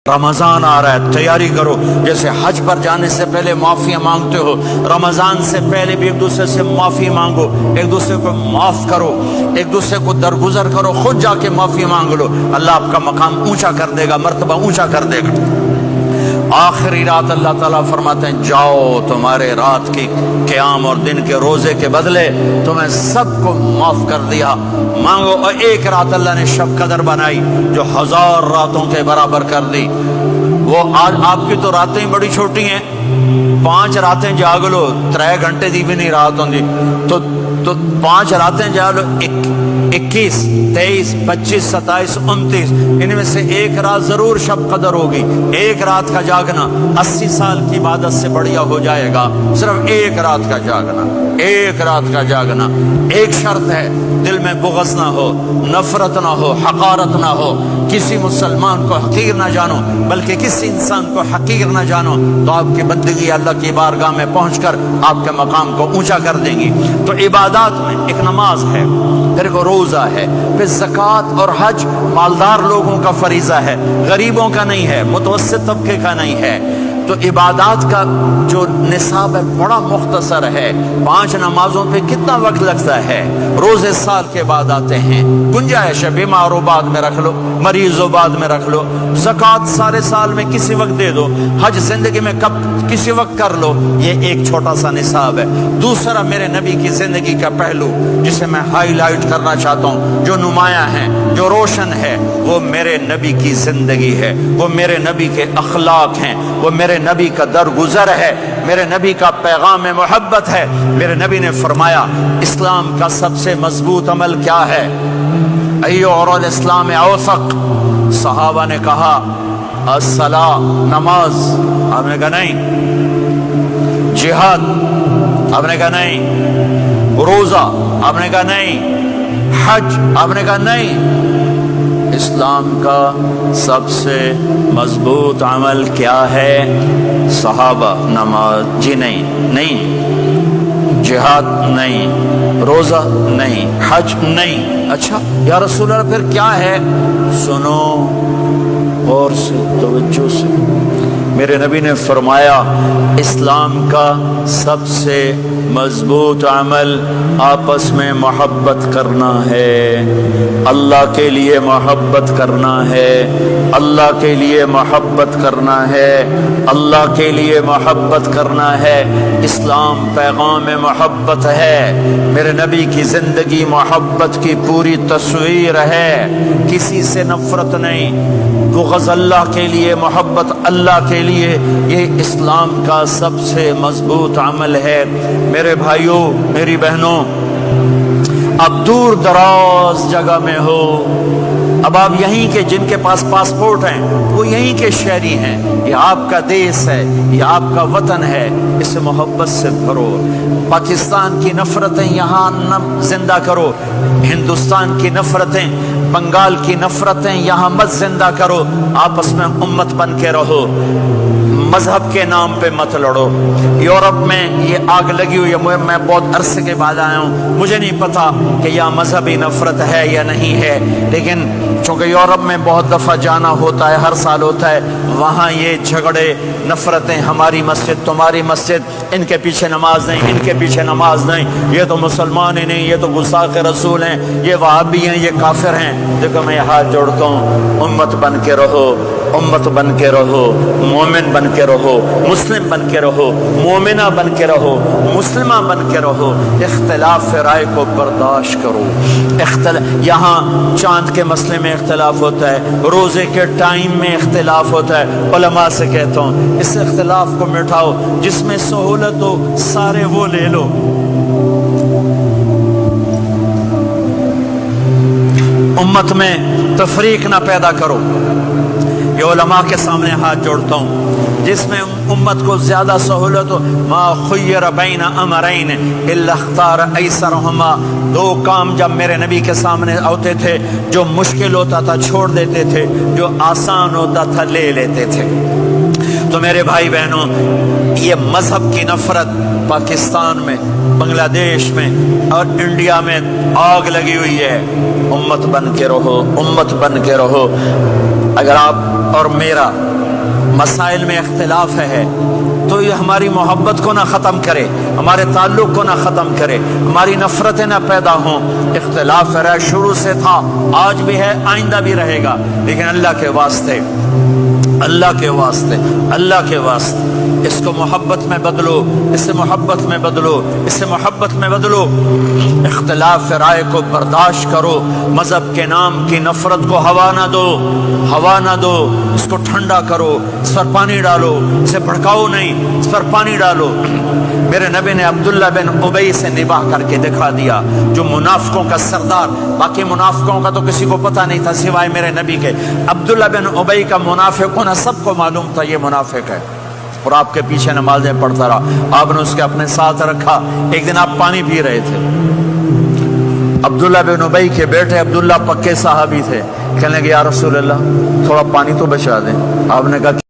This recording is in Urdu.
رمضان آ رہا ہے، تیاری کرو۔ جیسے حج پر جانے سے پہلے معافیاں مانگتے ہو، رمضان سے پہلے بھی ایک دوسرے سے معافی مانگو، ایک دوسرے کو معاف کرو، ایک دوسرے کو درگزر کرو، خود جا کے معافی مانگ لو، اللہ آپ کا مقام اونچا کر دے گا، مرتبہ اونچا کر دے گا۔ آخری رات اللہ تعالیٰ فرماتے ہیں جاؤ، تمہارے رات کی قیام اور دن کے روزے کے بدلے تمہیں سب کو معاف کر دیا، مانگو۔ اور ایک رات اللہ نے شب قدر بنائی جو 1000 راتوں کے برابر کر دی۔ وہ آج آپ کی تو راتیں بڑی چھوٹی ہیں، 5 راتیں جاگ لو، 3 گھنٹے دی بھی نہیں رات ہوندی، تو 5 راتیں جاگ لو، 21 23 25 27 29 ان میں سے ایک رات ضرور شب قدر ہوگی۔ ایک رات کا جاگنا 80 سال کی عبادت سے بڑھیا ہو جائے گا، صرف ایک رات کا جاگنا، ایک رات کا جاگنا۔ ایک شرط ہے، دل میں بغض نہ ہو، نفرت نہ ہو، حقارت نہ ہو، کسی مسلمان کو حقیر نہ جانو، بلکہ کسی انسان کو حقیر نہ جانو، تو آپ کی بندگی اللہ کی بارگاہ میں پہنچ کر آپ کے مقام کو اونچا کر دیں گی۔ تو عبادات میں ایک نماز ہے، پھر ایک روزہ ہے، پھر زکوٰۃ اور حج مالدار لوگوں کا فریضہ ہے، غریبوں کا نہیں ہے، متوسط طبقے کا نہیں ہے۔ تو عبادات کا جو نصاب ہے بڑا مختصر ہے۔ 5 نمازوں پہ کتنا وقت لگتا ہے؟ روزے سال کے بعد آتے ہیں، گنجائش ہے، بیمار ہو بعد میں رکھ لو، مریض ہو بعد میں رکھ لو، زکوٰۃ سارے سال میں کسی وقت دے دو، حج زندگی میں کب کسی وقت کر لو۔ یہ ایک چھوٹا سا نصاب ہے۔ دوسرا میرے نبی کی زندگی کا پہلو جسے میں ہائی لائٹ کرنا چاہتا ہوں، جو نمایاں ہے، جو روشن ہے، وہ میرے نبی کی زندگی ہے، وہ میرے نبی کے اخلاق ہیں، وہ میرے نبی کا درگزر ہے، میرے نبی کا پیغام محبت ہے۔ میرے نبی نے فرمایا اسلام کا سب سے مضبوط عمل کیا ہے؟ ایو اور الاسلام اوثق۔ صحابہ نے کہا الصلاۃ، نماز، آپ نے کہا نہیں۔ جہاد، آپ نے کہا نہیں۔ روزہ، آپ نے کہا نہیں۔ حج، آپ نے کہا نہیں۔ اسلام کا سب سے مضبوط عمل کیا ہے؟ صحابہ، نماز، جی نہیں، جہاد نہیں، روزہ نہیں، حج نہیں۔ اچھا یا رسول اللہ پھر کیا ہے؟ سنو غور سے، توجہ سے۔ میرے نبی نے فرمایا اسلام کا سب سے مضبوط عمل آپس میں محبت کرنا ہے، اللہ کے لیے محبت کرنا ہے، اللہ کے لیے محبت کرنا ہے، اللہ کے لیے محبت کرنا ہے۔ اسلام پیغام محبت ہے، میرے نبی کی زندگی محبت کی پوری تصویر ہے، کسی سے نفرت نہیں، بغض اللہ کے لیے، محبت اللہ کے لیے۔ یہ اسلام کا سب سے مضبوط عمل ہے۔ میرے بھائیوں، میری بہنوں، اب دور دراز جگہ میں ہو، اب آپ یہیں کے، جن کے پاس پاسپورٹ ہیں وہ یہیں کے شہری ہیں، یہ آپ کا دیس ہے، یہ آپ کا وطن ہے، اسے محبت سے بھرو۔ پاکستان کی نفرتیں یہاں نہ زندہ کرو، ہندوستان کی نفرتیں، بنگال کی نفرتیں یہاں مت زندہ کرو، آپس میں امت بن کے رہو، مذہب کے نام پہ مت لڑو۔ یورپ میں یہ آگ لگی ہوئی ہے، میں بہت عرصے کے بعد آیا ہوں، مجھے نہیں پتا کہ یہاں مذہبی نفرت ہے یا نہیں ہے، لیکن چونکہ یورپ میں بہت دفعہ جانا ہوتا ہے، ہر سال ہوتا ہے، وہاں یہ جھگڑے، نفرتیں، ہماری مسجد، تمہاری مسجد، ان کے پیچھے نماز نہیں، ان کے پیچھے نماز نہیں، یہ تو مسلمان ہی نہیں، یہ تو گستاخ رسول ہیں، یہ وہابی ہیں، یہ کافر ہیں۔ دیکھو میں ہاتھ جوڑتا ہوں، امت بن کے رہو، امت بن کے رہو، مومن بن کے رہو، مسلم بن کے رہو، مومنہ بن کے رہو، مسلمہ بن کے رہو، اختلاف رائے کو برداشت کرو۔ یہاں چاند کے مسئلے میں اختلاف ہوتا ہے، روزے کے ٹائم میں اختلاف ہوتا ہے، علماء سے کہتا ہوں اس اختلاف کو مٹھاؤ، جس میں سہولت ہو سارے وہ لے لو۔ امت میں تفریق نہ پیدا کرو۔ یہ علماء کے سامنے ہاتھ جوڑتا ہوں، جس میں امت کو زیادہ سہولت ہو، ما خیر بین امرین الا اختار ایسرہما۔ 2 کام جب میرے نبی کے سامنے ہوتے تھے، جو مشکل ہوتا تھا چھوڑ دیتے تھے، جو آسان ہوتا تھا لے لیتے تھے۔ تو میرے بھائی بہنوں، یہ مذہب کی نفرت پاکستان میں، بنگلہ دیش میں اور انڈیا میں آگ لگی ہوئی ہے۔ امت بن کے رہو، امت بن کے رہو۔ اگر آپ اور میرا مسائل میں اختلاف ہے تو یہ ہماری محبت کو نہ ختم کرے، ہمارے تعلق کو نہ ختم کرے، ہماری نفرتیں نہ پیدا ہوں۔ اختلاف ہے، شروع سے تھا، آج بھی ہے، آئندہ بھی رہے گا، لیکن اللہ کے واسطے، اللہ کے واسطے، اللہ کے واسطے اس کو محبت میں بدلو، اس سے محبت میں بدلو، اس سے محبت میں بدلو۔ اختلاف رائے کو برداشت کرو، مذہب کے نام کی نفرت کو ہوا نہ دو، ہوا نہ دو، اس کو ٹھنڈا کرو، اس پر پانی ڈالو، اسے بھڑکاؤ نہیں، اس پر پانی ڈالو۔ میرے نبی نے عبداللہ بن ابی سے نباہ کر کے دکھا دیا، جو منافقوں کا سردار، باقی منافقوں کا تو کسی کو پتہ نہیں تھا سوائے میرے نبی کے، عبداللہ بن ابی کا منافق ہونا سب کو معلوم تھا، یہ منافق ہے، اور آپ کے پیچھے نمازیں پڑھتا رہا، آپ نے اس کے اپنے ساتھ رکھا۔ ایک دن آپ پانی پی رہے تھے، عبداللہ بن ابی کے بیٹے عبداللہ پکے صحابی تھے، کہنے لگے یا رسول اللہ تھوڑا پانی تو بچا دیں۔ آپ نے کہا